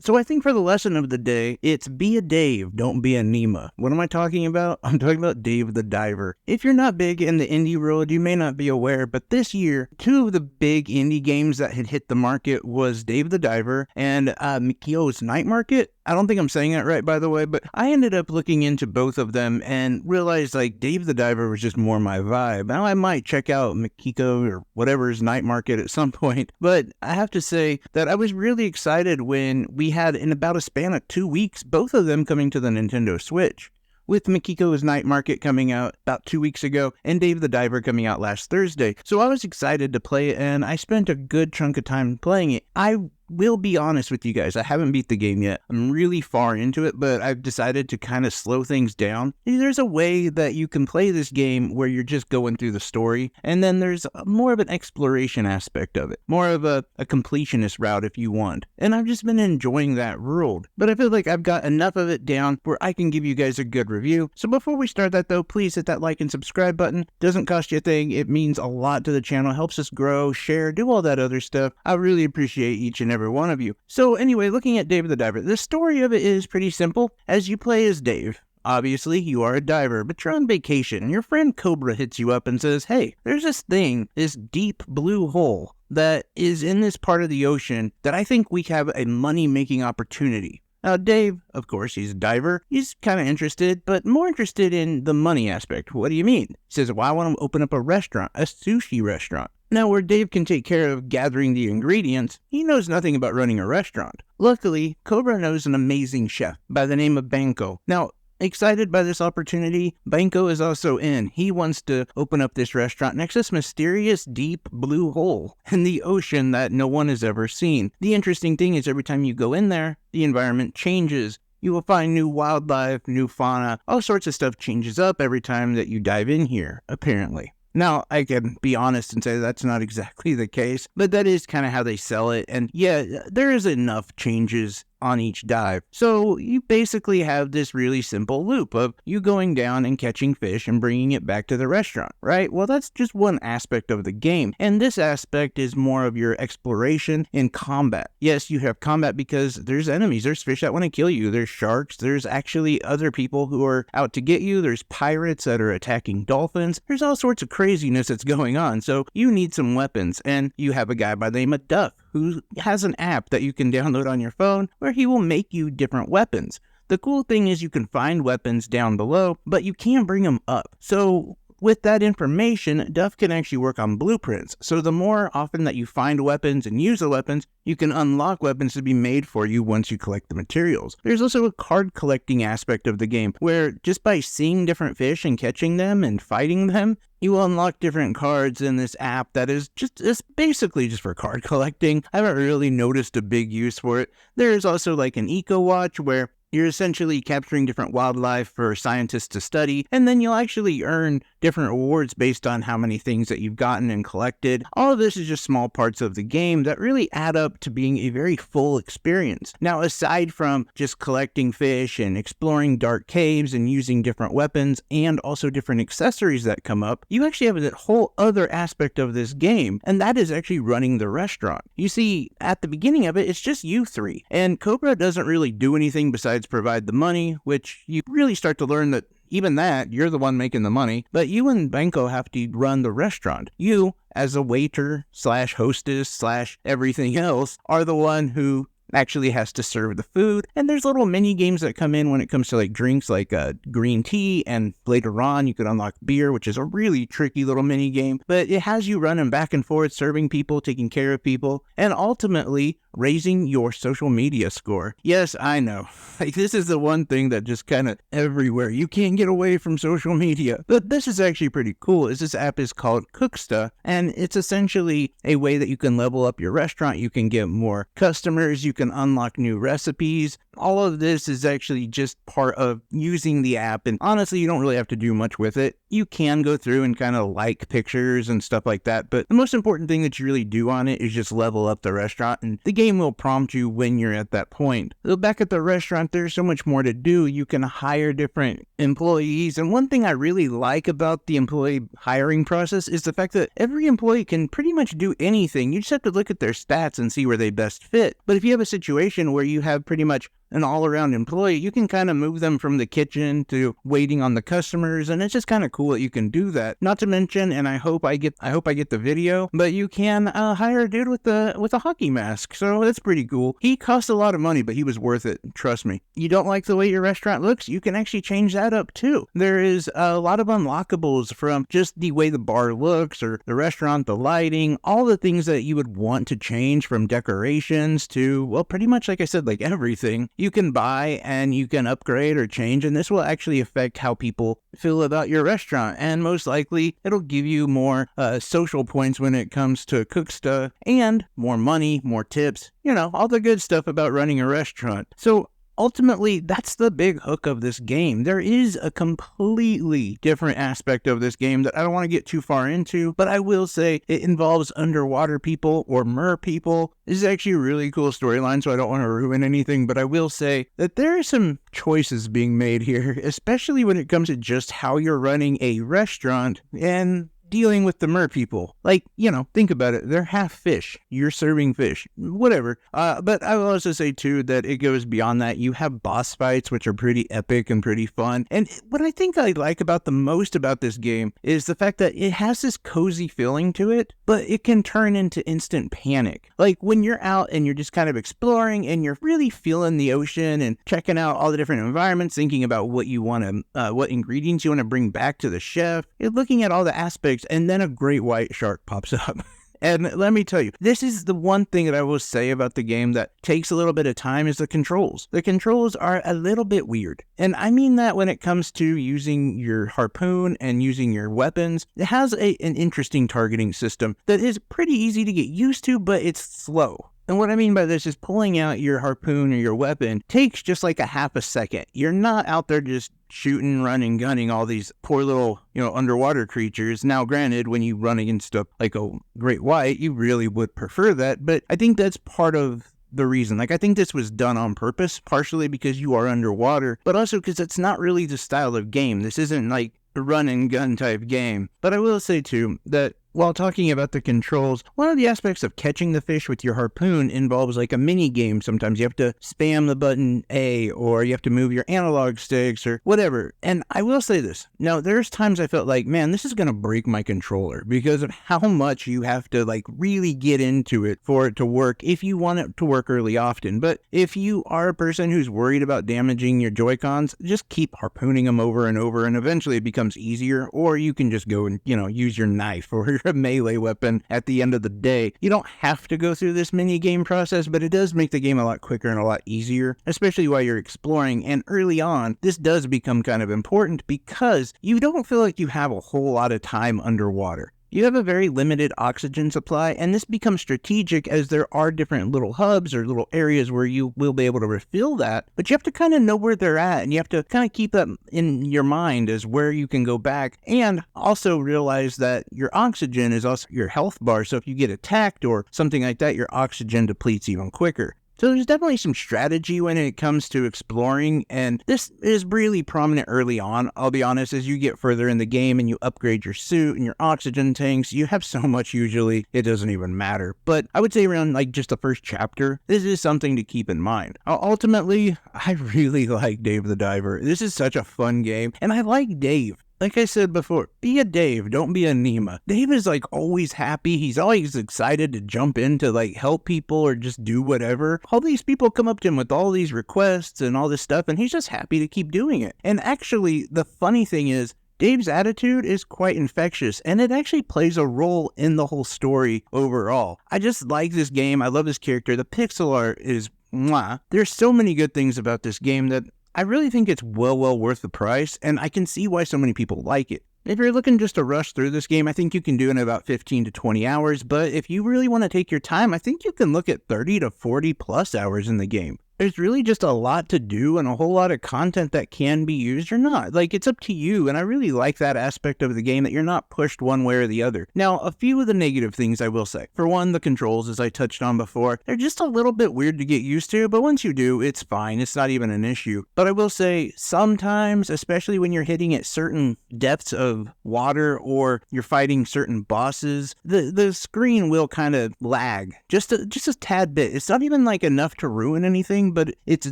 So I think for the lesson of the day, it's be a Dave, don't be a Nima. What am I talking about? I'm talking about Dave the Diver. If you're not big in the indie world, you may not be aware, but this year, two of the big indie games that had hit the market was Dave the Diver and Mikio's Night Market. I don't think I'm saying that right, by the way, but I ended up looking into both of them and realized like Dave the Diver was just more my vibe. Now I might check out Mikiko or whatever's Night Market at some point, but I have to say that I was really excited when we had, in about a span of 2 weeks, both of them coming to the Nintendo Switch. With Mikiko's Night Market coming out about 2 weeks ago and Dave the Diver coming out last Thursday. So I was excited to play it and I spent a good chunk of time playing it. I will be honest with you guys, I haven't beat the game yet. I'm really far into it, but I've decided to kind of slow things down. There's a way that you can play this game where you're just going through the story, and then there's more of an exploration aspect of it. More of a completionist route if you want. And I've just been enjoying that world. But I feel like I've got enough of it down where I can give you guys a good review. So before we start that though, please hit that like and subscribe button. Doesn't cost you a thing. It means a lot to the channel. Helps us grow, share, do all that other stuff. I really appreciate each and every one of you. So anyway, looking at Dave the Diver, the story of it is pretty simple. As you play as Dave, obviously you are a diver, but you're on vacation and your friend Cobra hits you up and says, hey, there's this thing, this deep blue hole that is in this part of the ocean that I think we have a money-making opportunity. Now, Dave, of course, he's a diver. He's kind of interested, but more interested in the money aspect. What do you mean? He says, well, I want to open up a restaurant, a sushi restaurant. Now, where Dave can take care of gathering the ingredients, he knows nothing about running a restaurant. Luckily, Cobra knows an amazing chef by the name of Banco. Now, excited by this opportunity, Banco is also in. He wants to open up this restaurant next to this mysterious deep blue hole in the ocean that no one has ever seen. The interesting thing is every time you go in there, the environment changes. You will find new wildlife, new fauna, all sorts of stuff changes up every time that you dive in here, apparently. Now, I can be honest and say that's not exactly the case, but that is kind of how they sell it. And yeah, there is enough changes on each dive. So you basically have this really simple loop of you going down and catching fish and bringing it back to the restaurant, right? Well, that's just one aspect of the game. And this aspect is more of your exploration and combat. Yes, you have combat because there's enemies. There's fish that want to kill you. There's sharks. There's actually other people who are out to get you. There's pirates that are attacking dolphins. There's all sorts of craziness that's going on. So you need some weapons. And you have a guy by the name of Duff who has an app that you can download on your phone where he will make you different weapons. The cool thing is you can find weapons down below, but you can't bring them up. So with that information, Duff can actually work on blueprints. So the more often that you find weapons and use the weapons, you can unlock weapons to be made for you once you collect the materials. There's also a card collecting aspect of the game where just by seeing different fish and catching them and fighting them, you will unlock different cards in this app that is it's basically just for card collecting. I haven't really noticed a big use for it. There is also like an eco watch where you're essentially capturing different wildlife for scientists to study, and then you'll actually earn different rewards based on how many things that you've gotten and collected. All of this is just small parts of the game that really add up to being a very full experience. Now, aside from just collecting fish and exploring dark caves and using different weapons and also different accessories that come up, you actually have a whole other aspect of this game, and that is actually running the restaurant. You see, at the beginning of it, it's just you three, and Cobra doesn't really do anything besides provide the money, which you really start to learn that even that, you're the one making the money, but you and Banco have to run the restaurant. You, as a waiter slash hostess slash everything else, are the one who actually has to serve the food. And there's little mini games that come in when it comes to like drinks, like green tea, and later on you could unlock beer, which is a really tricky little mini game, but it has you running back and forth, serving people, taking care of people, and ultimately raising your social media score. Yes, I know. Like, this is the one thing that just kind of everywhere. You can't get away from social media. But this is actually pretty cool. This app is called Cooksta, and it's essentially a way that you can level up your restaurant. You can get more customers. You can unlock new recipes. All of this is actually just part of using the app. And honestly, you don't really have to do much with it. you can go through and kind of like pictures and stuff like that, but the most important thing that you really do on it is just level up the restaurant, and the game will prompt you when you're at that point. So back at the restaurant, there's so much more to do. You can hire different employees, and one thing I really like about the employee hiring process is the fact that every employee can pretty much do anything. You just have to look at their stats and see where they best fit. But if you have a situation where you have pretty much an all-around employee, you can kind of move them from the kitchen to waiting on the customers, and it's just kind of cool that you can do that. Not to mention, and I hope I get the video, but you can hire a dude with a hockey mask, so that's pretty cool. He cost a lot of money, but he was worth it, trust me. You don't like the way your restaurant looks? You can actually change that up too. There is a lot of unlockables, from just the way the bar looks, or the restaurant, the lighting, all the things that you would want to change, from decorations to, well, pretty much like I said, like everything. You can buy and you can upgrade or change, and this will actually affect how people feel about your restaurant, and most likely it'll give you more social points when it comes to cook stuff, and more money, more tips, all the good stuff about running a restaurant. So ultimately, that's the big hook of this game. There is a completely different aspect of this game that I don't want to get too far into, but I will say it involves underwater people, or mer people. This is actually a really cool storyline, so I don't want to ruin anything, but I will say that there are some choices being made here, especially when it comes to just how you're running a restaurant and dealing with the mer people. Like, think about it. They're half fish. You're serving fish. Whatever. But I will also say, too, that it goes beyond that. You have boss fights, which are pretty epic and pretty fun. And what I think I like about the most about this game is the fact that it has this cozy feeling to it, but it can turn into instant panic. Like, when you're out and you're just kind of exploring and you're really feeling the ocean and checking out all the different environments, thinking about what you want to, what ingredients you want to bring back to the chef, you're looking at all the aspects, and then a great white shark pops up. And let me tell you, this is the one thing that I will say about the game that takes a little bit of time, is the controls. The controls are a little bit weird. And I mean that when it comes to using your harpoon and using your weapons. It has an interesting targeting system that is pretty easy to get used to, but it's slow. And what I mean by this is pulling out your harpoon or your weapon takes just like a half a second. You're not out there just shooting, running, gunning all these poor little, underwater creatures. Now, granted, when you run against like a great white, you really would prefer that. But I think that's part of the reason. Like, I think this was done on purpose, partially because you are underwater, but also because it's not really the style of game. This isn't like a run and gun type game. But I will say, too, that while talking about the controls, one of the aspects of catching the fish with your harpoon involves like a mini game. Sometimes you have to spam the button A, or you have to move your analog sticks or whatever. And I will say this. Now, there's times I felt like, man, this is going to break my controller because of how much you have to like really get into it for it to work, if you want it to work really often. But if you are a person who's worried about damaging your Joy-Cons, just keep harpooning them over and over, and eventually it becomes easier. Or you can just go and, use your knife or a melee weapon at the end of the day. You don't have to go through this mini game process, but it does make the game a lot quicker and a lot easier, especially while you're exploring. And early on, this does become kind of important because you don't feel like you have a whole lot of time underwater. You have a very limited oxygen supply, and this becomes strategic as there are different little hubs or little areas where you will be able to refill that, but you have to kind of know where they're at, and you have to kind of keep that in your mind as where you can go back, and also realize that your oxygen is also your health bar, so if you get attacked or something like that, your oxygen depletes even quicker. So there's definitely some strategy when it comes to exploring, and this is really prominent early on, I'll be honest. As you get further in the game and you upgrade your suit and your oxygen tanks, you have so much usually, it doesn't even matter. But I would say around like just the first chapter, this is something to keep in mind. Ultimately, I really like Dave the Diver. This is such a fun game, and I like Dave. Like I said before, be a Dave, don't be a Nema. Dave is like always happy. He's always excited to jump in to like help people or just do whatever. All these people come up to him with all these requests and all this stuff, and he's just happy to keep doing it. And actually, the funny thing is, Dave's attitude is quite infectious, and it actually plays a role in the whole story overall. I just like this game. I love this character. The pixel art is mwah. There's so many good things about this game that I really think it's well worth the price, and I can see why so many people like it. If you're looking just to rush through this game, I think you can do it in about 15 to 20 hours, but if you really want to take your time, I think you can look at 30 to 40 plus hours in the game. there's really just a lot to do and a whole lot of content that can be used or not. Like, it's up to you, and I really like that aspect of the game, that you're not pushed one way or the other. Now, a few of the negative things I will say. For one, the controls, as I touched on before, they're just a little bit weird to get used to, but once you do, it's fine. It's not even an issue. But I will say, sometimes, especially when you're hitting at certain depths of water or you're fighting certain bosses, the screen will kind of lag just a tad bit. It's not even like enough to ruin anything, but it's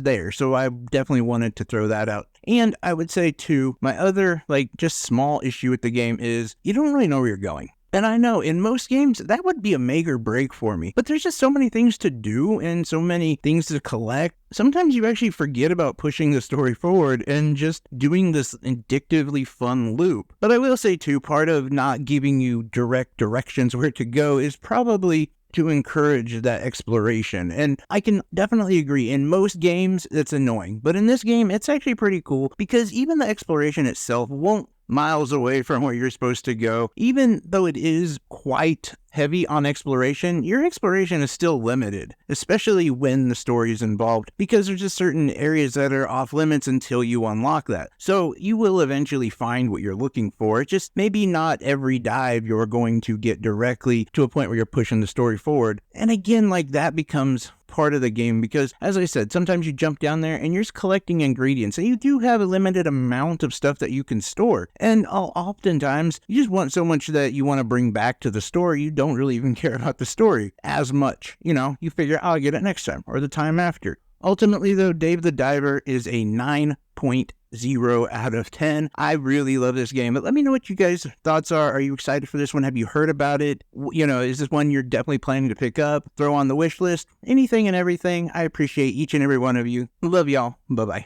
there. So I definitely wanted to throw that out. And I would say too, my other just small issue with the game is you don't really know where you're going. And I know in most games that would be a make or break for me, but there's just so many things to do and so many things to collect. Sometimes you actually forget about pushing the story forward and just doing this addictively fun loop. But I will say too, part of not giving you direct directions where to go is probably to encourage that exploration. And I can definitely agree, in most games it's annoying, but in this game it's actually pretty cool because even the exploration itself won't miles away from where you're supposed to go. Even though it is quite heavy on exploration, your exploration is still limited, especially when the story is involved, because there's just certain areas that are off limits until you unlock that. So you will eventually find what you're looking for. It's just maybe not every dive you're going to get directly to a point where you're pushing the story forward. And again, that becomes part of the game because, as I said, sometimes you jump down there and you're just collecting ingredients, and you do have a limited amount of stuff that you can store. And oftentimes you just want so much that you want to bring back to the story, you don't really even care about the story as much. You figure, I'll get it next time or the time after. Ultimately though, Dave the Diver is a 9.0 out of 10. I really love this game, but let me know what you guys' thoughts are. Are you excited for this one? Have you heard about it? Is this one you're definitely planning to pick up, throw on the wish list? Anything and everything. I appreciate each and every one of you. Love y'all. Bye-bye.